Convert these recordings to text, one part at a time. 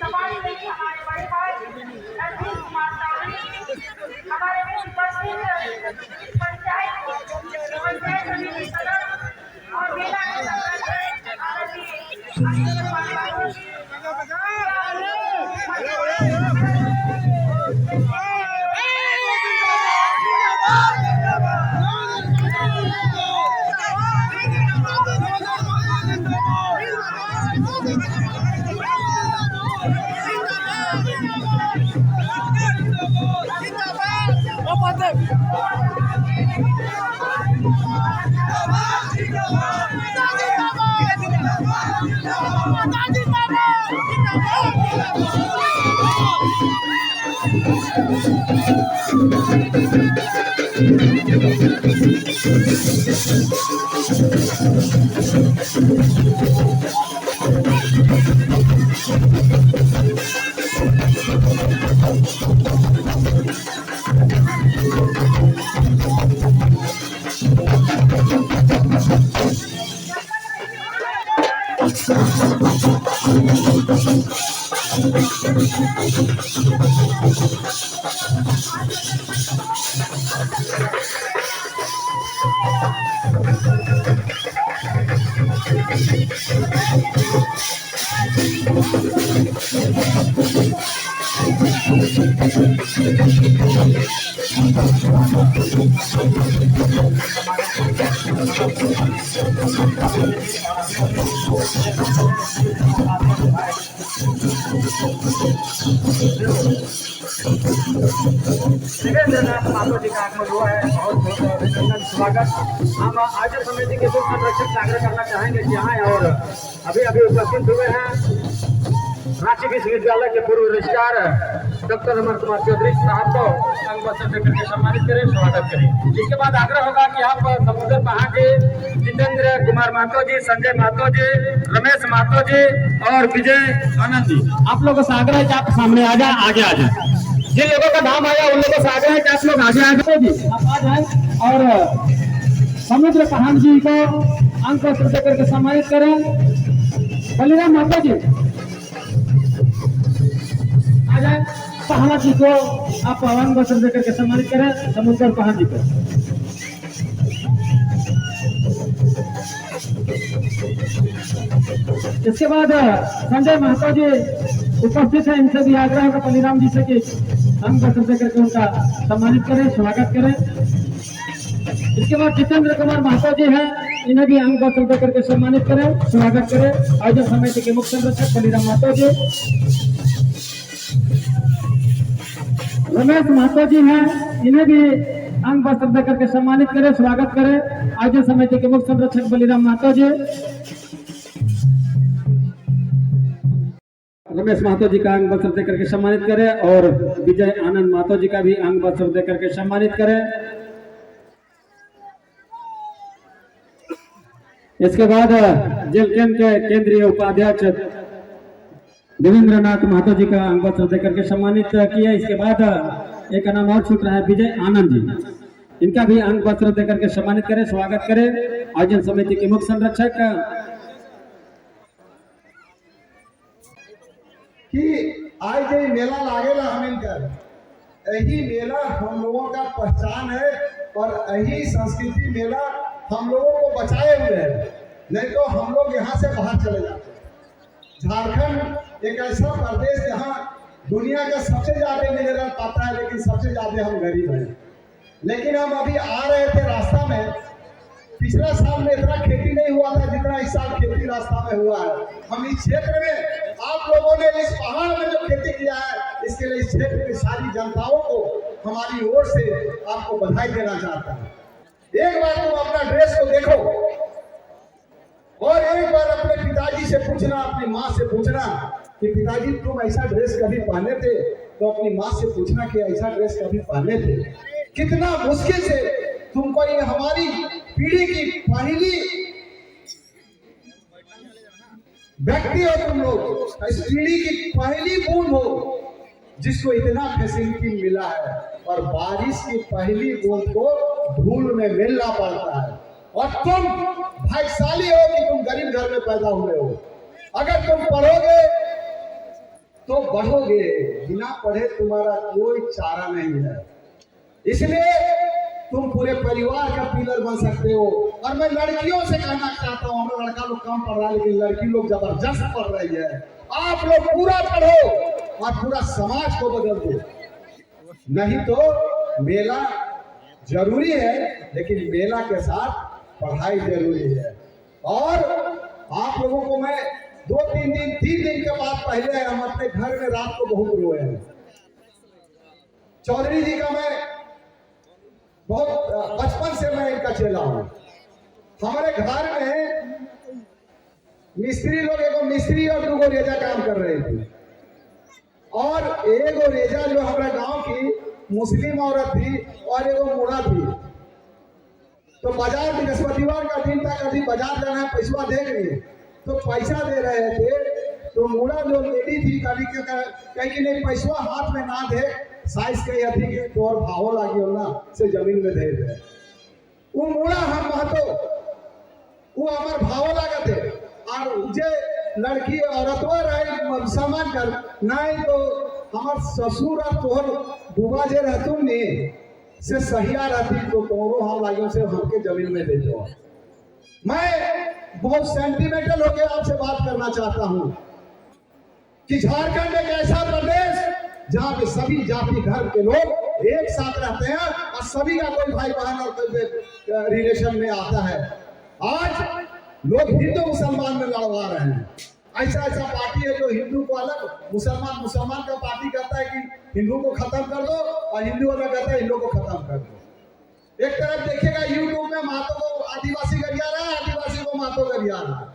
समाज में हमारे बड़े भाई रजनीश कुमार सावली, हमारे में उपस्थित पंचायत समिति सदस्य और मेला के संरक्षक आदरणीय अनिल कुमार बाबू जी, मातो जी का आगमन हुआ है। बहुत बहुत अभिनंदन, स्वागत। हम आयोजन समिति के मुख्य संरक्षक से आग्रह करना चाहेंगे कि आए और अभी अभी उपस्थित हुए हैं रांची विश्वविद्यालय के पूर्व रजिस्ट्रार डॉक्टर अमर कुमार चौधरी साहब को अंग वस्त्र देकर के सम्मानित करें, स्वागत करें। इसके बाद आग्रह होगा कि आप समुद्र पहाड़ जी, जितेंद्र कुमार महतो जी, संजय महतो जी, रमेश महतो जी और विजय आनंद जी, आप लोगों से आग्रह है कि आप सामने आ जाए, आगे आ जाए। जिन लोगों का नाम आया उन लोगों से आग्रह है कि आप लोग आगे आ जाए जी, आप आ जाए और समुद्र पहाड़ जी को अंग वस्त्र देकर के सम्मानित करें। बलिराम महतो जी आ जाए, पहाड़ जी को आप अंग वस्त्र देकर के सम्मानित करें, समुद्र पहाड़ जी को। इसके बाद संजय महतो जी उपस्थित है, इनसे भी आग्रह है बलिराम जी से कि अंग वस्त्र देकर के उनका सम्मानित करें, स्वागत करें। इसके बाद जितेंद्र कुमार महतो जी हैं, इन्हें भी अंग वस्त्र देकर के सम्मानित करें, स्वागत करें। आयोजन समिति के मुख्य संरक्षक बलिराम महतो जी। रमेश महतो जी हैं, इन्हें भी अंग वस्त्र देकर के सम्मानित करें, स्वागत करें। आयोजन समिति के मुख्य संरक्षक बलिराम महतो जी। रमेश महतो जी का अंग वस्त्र देकर के सम्मानित करें और विजय आनंद महतो जी का भी अंग वस्त्र देकर के सम्मानित करें। इसके बाद जेल कैंप के केंद्रीय उपाध्यक्ष देवेंद्र नाथ महतो जी का अंग वस्त्र देकर के सम्मानित किया। इसके बाद एक नाम और छूट रहा है, विजय आनंद जी, इनका भी अंग वस्त्र देकर के सम्मानित करें, स्वागत करें। आयोजन समिति के मुख्य संरक्षक कि आज जो मेला लागेला हमिनकर, यही मेला हम लोगों का पहचान है और यही संस्कृति मेला हम लोगों को बचाए हुए है, नहीं तो हम लोग यहाँ से बाहर चले जाते। झारखंड एक ऐसा प्रदेश जहाँ दुनिया का सबसे ज्यादा मिनरल पाता है, लेकिन सबसे ज्यादा हम गरीब हैं। लेकिन हम अभी आ रहे थे रास्ता में, पिछला साल में इतना खेती नहीं हुआ था जितना इस साल खेती रास्ता में हुआ है। हम इस क्षेत्र में, आप लोगों ने इस पहाड़ में जो खेती किया है, इसके लिए इस क्षेत्र की सारी जनताओं को हमारी ओर से आपको बधाई देना चाहता हूँ। एक बार तुम अपना ड्रेस को देखो और एक बार अपने पिताजी से पूछना, अपनी माँ से पूछना कि पिताजी तुम ऐसा ड्रेस कभी पहने थे, तो अपनी माँ से पूछना कि ऐसा ड्रेस कभी पहने थे। कितना मुश्किल से तुमको, ये हमारी पीढ़ी की पहली व्यक्ति हो तुम लोग, इस पीढ़ी की पहली बूंद हो जिसको इतना फैसिलिटी मिला है। और बारिश की पहली बूंद को धूल में मिलना पड़ता है। और तुम भाग्यशाली हो कि तुम गरीब घर में पैदा हुए हो। अगर तुम पढ़ोगे तो बढ़ोगे, बिना पढ़े तुम्हारा कोई चारा नहीं है। इसलिए तुम पूरे परिवार का पिलर बन सकते हो। और मैं लड़कियों से कहना चाहता हूँ, हमारा लड़का लोग कम पढ़ रहा है लेकिन लड़की लोग जबरदस्त पढ़ रही है। आप लोग पूरा पढ़ो और पूरा समाज को बदल दो। नहीं तो मेला जरूरी है, लेकिन मेला के साथ पढ़ाई जरूरी है। और आप लोगों को मैं 3 दिन के बाद पहले हम अपने घर में रात को बहुत रोए हैं। चौधरी जी का मैं बहुत बचपन से मैं इनका चेला हूं। हमारे घर में मिस्त्री लोग, एगो मिस्त्री और 2 रेजा काम कर रहे थे। और एगो रेजा जो हमारे गांव की मुस्लिम औरत थी और एगो मुड़ा थी। तो बाजार बृहस्पतिवार का दिन था, कभी बाजार जाना है, पैसा दे गए तो पैसा दे रहे थे। तो मुड़ा जो लेडी थी कहीं कि नहीं पैसा हाथ में ना दे, साइज कही थी कि तो और भाव लागी हो ना से जमीन में दे दे। वो मुड़ा हम महतो वो हमार भाव लागत है। और जे लड़की औरतवा रहे मुसलमान कर नहीं तो हमार ससुर और तोहर बुआ जे रहतुम ने से सहिया रहती तो तोरो हम लागियों से हमके जमीन में दे दो। मैं बहुत सेंटिमेंटल होकर आपसे बात करना चाहता हूं कि झारखंड एक ऐसा प्रदेश जहां पे सभी जाति धर्म के लोग एक साथ रहते हैं और सभी का कोई भाई बहन और कोई रिलेशन में आता है। आज लोग हिंदू मुसलमान में लड़वा रहे हैं। ऐसा पार्टी है जो हिंदू को अलग, मुसलमान का पार्टी कहता है कि हिंदू को खत्म कर दो और हिंदू वाला कहता है हिंदू को खत्म कर दो। एक तरफ देखिएगा यूट्यूब में महतो को आदिवासी गरिया रहा है, आदिवासी को महतो गरिया रहा है।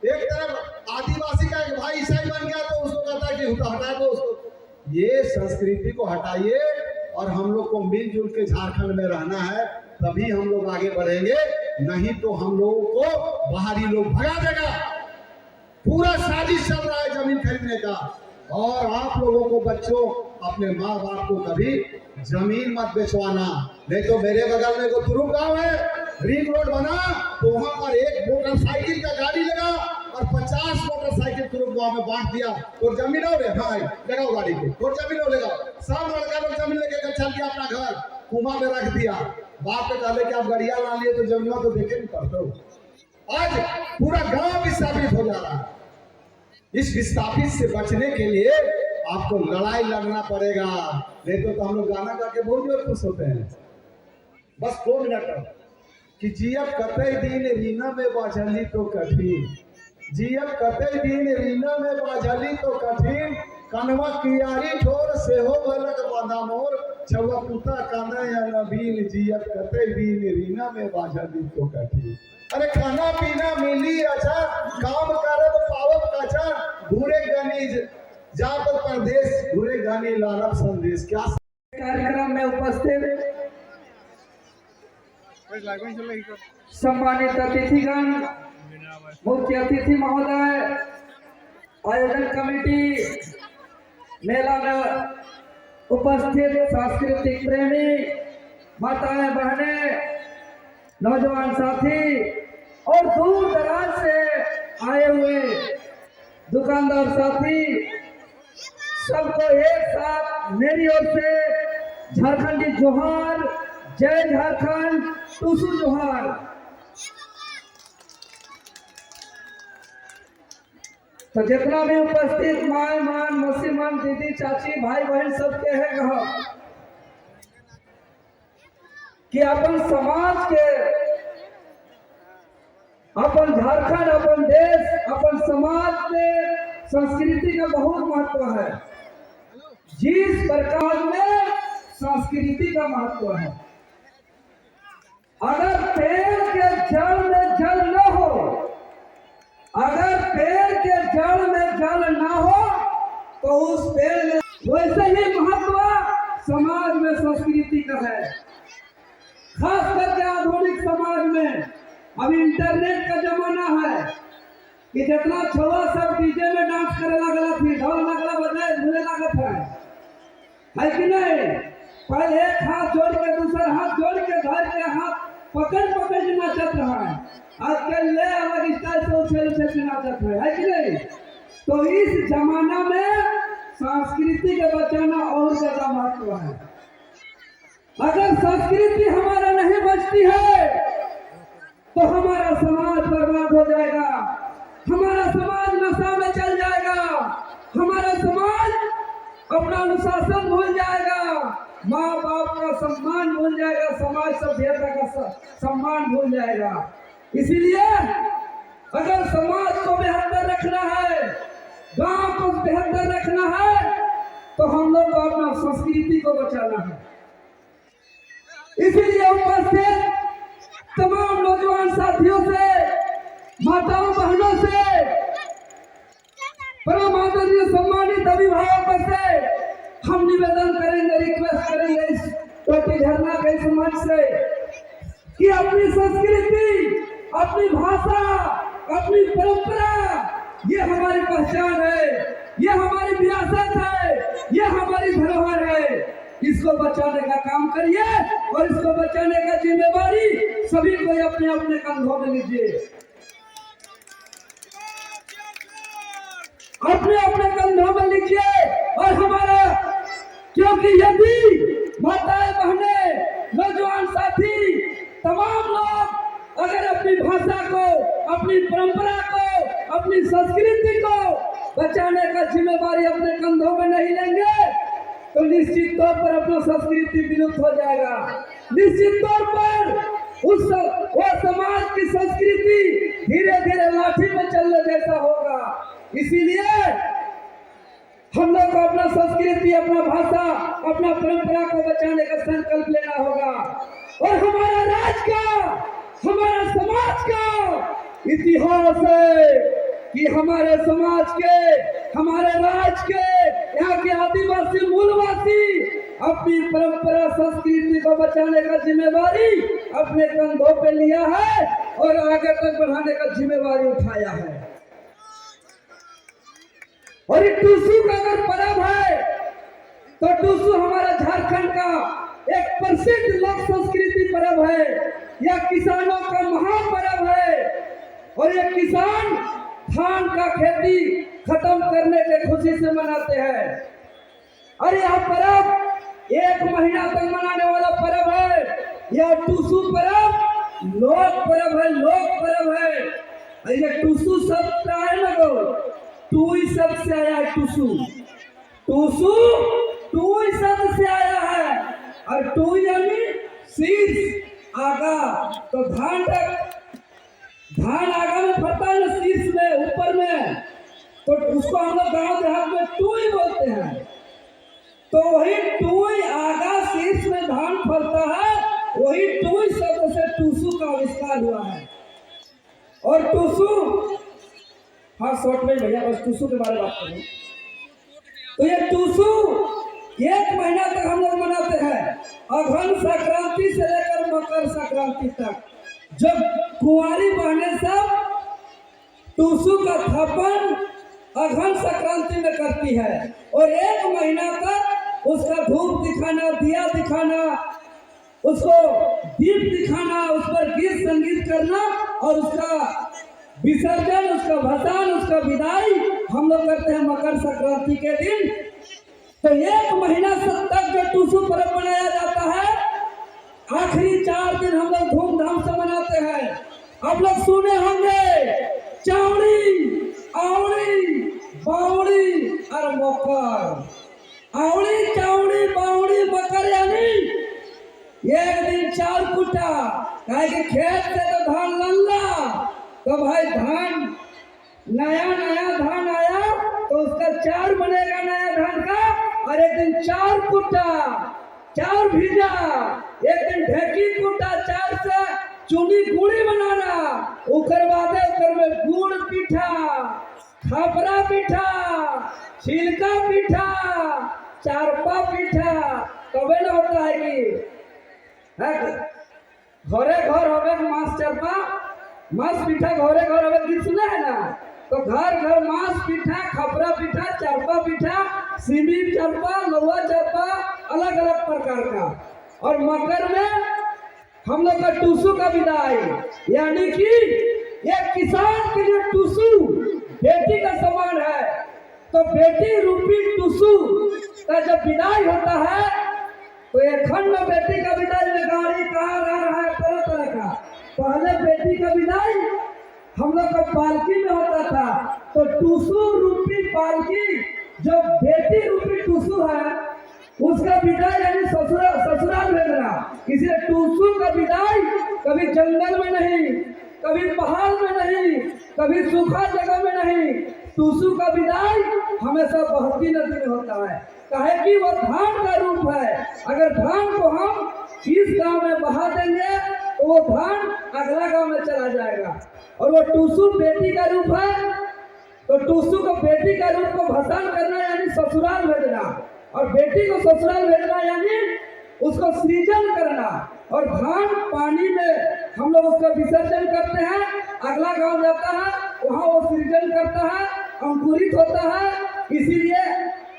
एक तरफ आदिवासी का एक भाई ईसाई बन गया तो उसको कहता है कि हटा दो उसको। ये संस्कृति को हटाइए और हम लोग को मिलजुल के झारखंड में रहना है, तभी हम लोग आगे बढ़ेंगे। नहीं तो हम लोगों को बाहरी लोग भगा देगा। पूरा साजिश चल रहा है जमीन खरीदने का। और आप लोगों को बच्चों अपने माँ बाप को कभी जमीन मत बेचवाना। नहीं तो मेरे बगल में तुरुप गांव है, रिंग रोड बना तो वहां पर एक मोटरसाइकिल का गाड़ी लगा और 50 मोटरसाइकिल तुरुप गांव में बांट दिया। तो जमीन हो रहे हाँ लगाओ गाड़ी को, तो जमीन हो लगाओ। सब लड़का लोग जमीन लेके चल गया अपना घर, कुआं में रख दिया। बाप पे कहले कि आप गड़िया ला लिए तो जमीन तो देखे नहीं पड़ता। आज पूरा गांव विस्थापित हो जा रहा है। इस विस्थापित से बचने के लिए आपको लड़ाई लड़ना पड़ेगा। नहीं तो हम लोग गाना गा के बहुत जोर खुश होते हैं। बस 2 मिनट कि जियब कतई दिन रीना में बाझली तो कठिन, जियब कतई दिन रीना में बाझली तो कठिन, कनवा कियारी ठोर से हो गलक बांधा मोर, छवा पुता काना या नबीन, जियब कतई दिन रीना में बाझली तो कठिन। अरे खाना पीना मिली अच्छा, काम करब पावब कचा, घूरे गनी जात परदेश, घूरे गनी लालब संदेश। क्या कार्यक्रम में उपस्थित सम्मानित अतिथिगण, मुख्य अतिथि महोदय, आयोजन कमेटी, मेला में उपस्थित सांस्कृतिक प्रेमी, माताएं बहनें, नौजवान साथी और दूर दराज से आए हुए दुकानदार साथी, सबको एक साथ मेरी ओर से झारखंडी जोहार, जय झारखंड, टूसू जोहार। तो जितना भी उपस्थित माय मान मसीमान दीदी चाची भाई बहन सबके है कहा कि अपन समाज के, अपन झारखंड, अपन देश, अपन समाज में संस्कृति का बहुत महत्व है। जिस प्रकार में संस्कृति का महत्व है, अगर पेड़ के जड़ में जल न हो, अगर पेड़ के जड़ में जल न हो तो उस पेड़ में, वैसे ही महत्व समाज में संस्कृति का है। खास करके आधुनिक समाज में अब इंटरनेट का जमाना है कि जितना छुआ सब डीजे में डांस करे लगला, फिर ढोल लगला बजाए झूले लागत है कि नहीं? पहले एक हाथ जोड़ के दूसरा हाथ जोड़ के घर के हाथ पकड़ पकड़ के नाचत रहा है। आजकल ले अलग स्टाइल से उछल उछल के नाचत है कि नहीं? तो इस जमाना में संस्कृति के बचाना और ज्यादा महत्व है। अगर संस्कृति हमारा नहीं बचती है तो हमारा समाज बर्बाद हो जाएगा, हमारा समाज नशा में चल जाएगा, हमारा समाज अपना अनुशासन भूल जाएगा, माँ बाप का सम्मान भूल जाएगा, समाज सभ्यता का सम्मान भूल जाएगा। इसीलिए अगर समाज को बेहतर रखना है, गांव को बेहतर रखना है, तो हम लोग को अपना संस्कृति को बचाना है। इसीलिए उपस्थित तमाम नौजवान साथियों से, माताओं बहनों से, परम आदरणीय सम्मानित अभिभावकों से हम निवेदन करेंगे, रिक्वेस्ट करेंगे इस टोटी झरना के इस मंच से कि अपनी संस्कृति, अपनी भाषा, अपनी परंपरा, ये हमारी पहचान है, ये हमारी विरासत है, ये हमारी धरोहर है। इसको बचाने का काम करिए और इसको बचाने का जिम्मेवारी सभी को अपने अपने कंधों में लीजिए, अपने अपने कंधों में लीजिए। और हमारा, क्योंकि यदि माताएं बहनें, नौजवान साथी, तमाम लोग अगर अपनी भाषा को, अपनी परंपरा को, अपनी संस्कृति को बचाने का जिम्मेवारी अपने कंधों में नहीं लेंगे तो निश्चित तौर पर अपना संस्कृति विलुप्त हो जाएगा। निश्चित तौर पर वो समाज की संस्कृति धीरे धीरे लाठी में चलने जैसा होगा। इसीलिए हम लोग को अपना संस्कृति, अपना भाषा, अपना परंपरा को बचाने का संकल्प लेना होगा। और हमारा राज्य का, हमारा समाज का इतिहास है कि हमारे समाज के, हमारे राज्य के, यहाँ के आदिवासी मूलवासी अपनी परंपरा संस्कृति को बचाने का जिम्मेवारी अपने कंधों पे लिया है और आगे तक बढ़ाने का जिम्मेवारी उठाया है। और ये टूसू का अगर पर्व है तो टूसू हमारा झारखंड का एक प्रसिद्ध लोक संस्कृति पर्व है। यह किसानों का महापर्व है और ये किसान धान का खेती खत्म करने के खुशी से मनाते हैं। और यह पर्व 1 महीना तक मनाने वाला पर्व है। यह टूसू पर्व लोक पर्व है, लोक पर्व है। और ये टूसू शब्द का है ना, टूई शब्द से आया है टूसू। टूसू टूई शब्द से आया है और टूई यानी शीर्ष, आगा। तो धान आगा में फरता है ना, शीर्ष में, ऊपर में, तो उसको हम लोग गाँव देहात में टूई बोलते हैं। तो वही टूई, आगा शीर्ष में धान फलता है, वही टूई शब्द से टूसू का आविष्कार हुआ है। और टूसू, हाँ शॉर्ट में भैया बस टूसू के बारे में बात करूं तो ये टूसू 1 महीना तक हम लोग मनाते हैं, अघन संक्रांति से लेकर मकर संक्रांति तक। जब कुंवारी बहनें सब टूसू का थापन अघन संक्रांति में करती है और 1 महीना तक उसका धूप दिखाना, दिया दिखाना, उसको दीप दिखाना, उस पर गीत संगीत करना और उसका विसर्जन, उसका भसान, उसका विदाई हम लोग करते हैं मकर संक्रांति के दिन। तो 1 महीना तक जो टूसू पर्व मनाया जाता है, आखिरी 4 दिन हम लोग धूमधाम से मनाते हैं। आप लोग सुने होंगे चावड़ी, आवड़ी, बावड़ी और मकर। आवड़ी, चावड़ी, बावड़ी, मकर यानी 1 दिन 4 कुटा, काहे कि खेत से तो धान लल्ला, तो भाई धान नया नया धान आया तो उसका 4 बनेगा नया धान का। और 1 दिन 4 कुटा, 4 भीजा, 1 दिन ढेकी कुटा, 4 से चुनी गुड़ी बनाना, उकर बादे उकर में गुड़ पीठा, खापरा पीठा, छिलका पीठा, चारपा पीठा, तबे ना होता है कि घरे घर होवे मांस चरपा, मांस पीठा घरे घर होवे, गीत सुना है ना। तो घर घर मांस पीठा, खपरा पीठा, चरपा पीठा, सिमी चरपा, लौआ चरपा, अलग अलग प्रकार का। और मकर में हम लोग का टूसू का विदाई, यानी कि एक किसान के लिए टूसू बेटी का समान है। तो बेटी रूपी टुसु का जब विदाई होता है तो एक खंड बेटी का विदाई में गाड़ी कार आ रहा है तरह तरह का। पहले बेटी का विदाई हम लोग का पालकी में होता था, तो टुसु रूपी पालकी जो बेटी रूपी टुसु है उसका विदाई यानी ससुराल भेजना। इसलिए टुसु का विदाई कभी जंगल में नहीं, कभी पहाड़ में नहीं, कभी सूखा जगह में नहीं, टुसु का विदाई हमेशा बहती नदी में होता है। काहे कि वो धान का रूप है। अगर धान को हम इस गांव में बहा देंगे तो वो धान अगला गांव में चला जाएगा। और वो टुसु बेटी का रूप है, तो टुसु को बेटी का रूप को भसान करना यानी ससुराल भेजना, और बेटी को ससुराल भेजना यानी उसको सृजन करना। और धान पानी में हम लोग उसका विसर्जन करते हैं, अगला गांव जाता है, वहाँ वो सृजन करता है, अंकुरित होता है। इसीलिए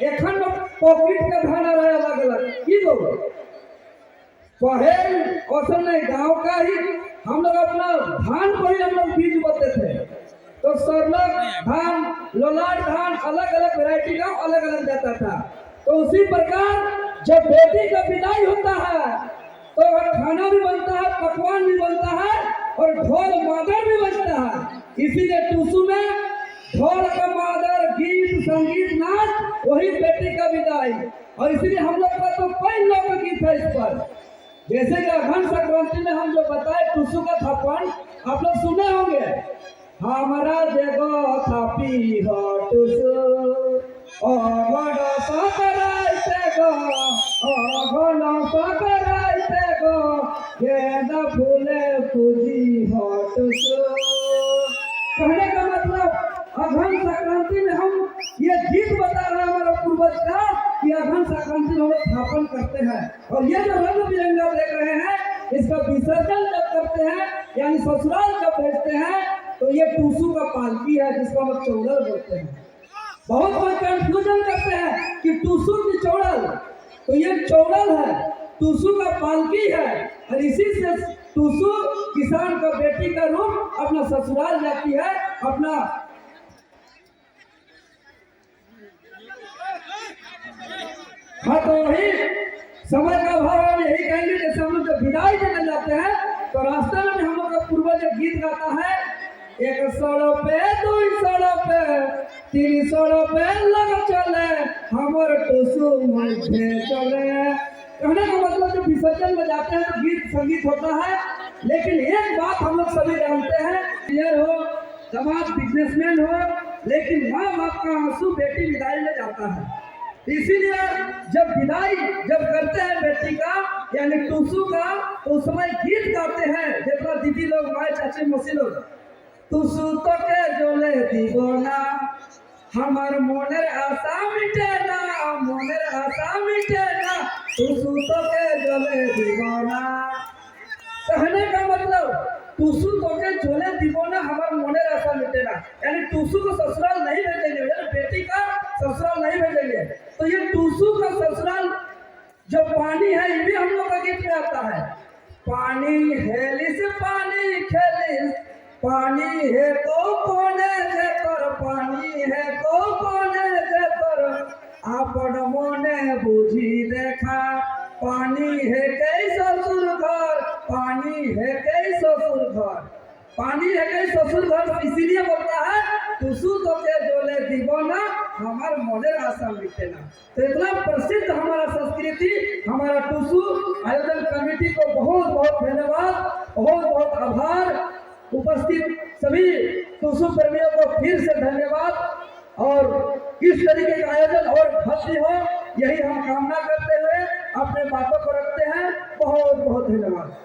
एखन पॉकेट का धान आ रहा है अलग अलग की दो पहल औसत नहीं, गाँव का ही हम लोग अपना धान को ही हम लोग बीज बोते थे। तो सरलग धान, लोलाट धान अलग अलग वैरायटी का अलग अलग जाता था। तो उसी प्रकार जब बेटी का विदाई होता है तो खाना भी बनता है, पकवान भी बनता है और ढोल मादर भी बजता है। इसीलिए टुसु में ढोल का मादर, गीत संगीत नाच वही बेटी का विदाई। और इसीलिए हम लोग का तो कई लोकगीत है इस पर। जैसे कि अघन संक्रांति में हम जो बताए टुसु का थापन आप लोग सुने होंगे। हमारा जगह थापी हो टुसु बड़ा सकराइते गो, बड़ा सकराइते गो, गेंदा फूले पूजी हो टुसु। कहने का मतलब अघन संक्रांति में हम ये गीत बता रहे हैं हमारा पूर्वज का कि अघन संक्रांति में हम लोग थापन करते हैं। और ये जो रंग बिरंगा देख रहे हैं इसका विसर्जन जब करते हैं यानी ससुराल जब भेजते हैं तो ये टुसु का पालकी है जिसको हम चौड़ल बोलते हैं। बहुत लोग कंफ्यूजन करते हैं कि टुसु की चौड़ल, तो ये चौड़ल है, टुसु का पालकी है। और इसी से टुसु किसान का बेटी का रूप अपना ससुराल जाती है। अपना हाँ, तो वही समय का अभाव हम यही कहेंगे। जैसे हम लोग जब विदाई देने जाते हैं तो रास्ते में हम लोग का पूर्वज गीत गाता है, 100 पे 200 पे 300 पे लग चले हमर टुसु मुझे चले। कहने का मतलब जब विसर्जन में जाते हैं तो गीत संगीत होता है। लेकिन एक बात हम लोग सभी जानते हैं, क्लियर हो, समाज बिजनेसमैन हो, लेकिन माँ बाप का आंसू बेटी विदाई में जाता है। इसीलिए जब विदाई जब करते हैं बेटी का यानी टुसु का तो उस समय गीत गाते हैं। जितना दीदी लोग, माए, चाची, मौसी लोग, टुसु तो के जोले दीवाना हमार मोनेर आशा मिटे ना, मोनेर आशा मिटे ना, टुसु तो के जोले दीवाना। कहने का मतलब टुसु तो के जोले दीवाना हमार मोनेर आशा मिटे ना, यानी टुसु को ससुराल नहीं भेजेंगे, यानी बेटी का ससुराल नहीं भेजेंगे। तो ये टुसु का ससुराल जो पानी है ये भी हम लोग का गीत में आता है। पानी हेली से पानी खेली, पानी है को कोने जे कर, पानी है को कोने जे कर, आपन मोने बुझी देखा, पानी है कई ससुर घर, पानी है कई ससुर घर, पानी है कई ससुर घर। इसीलिए बोलता है टुसु तो के जोले दीवाना हमार मोने आशा मिटेना। तो इतना प्रसिद्ध हमारा संस्कृति, हमारा टुसु आयोजन कमेटी को बहुत बहुत धन्यवाद, बहुत बहुत आभार। उपस्थित सभी टुसु प्रेमियों को फिर से धन्यवाद। और इस तरीके का आयोजन और भव्य हो यही हम कामना करते हुए अपने बातों को रखते हैं। बहुत बहुत धन्यवाद।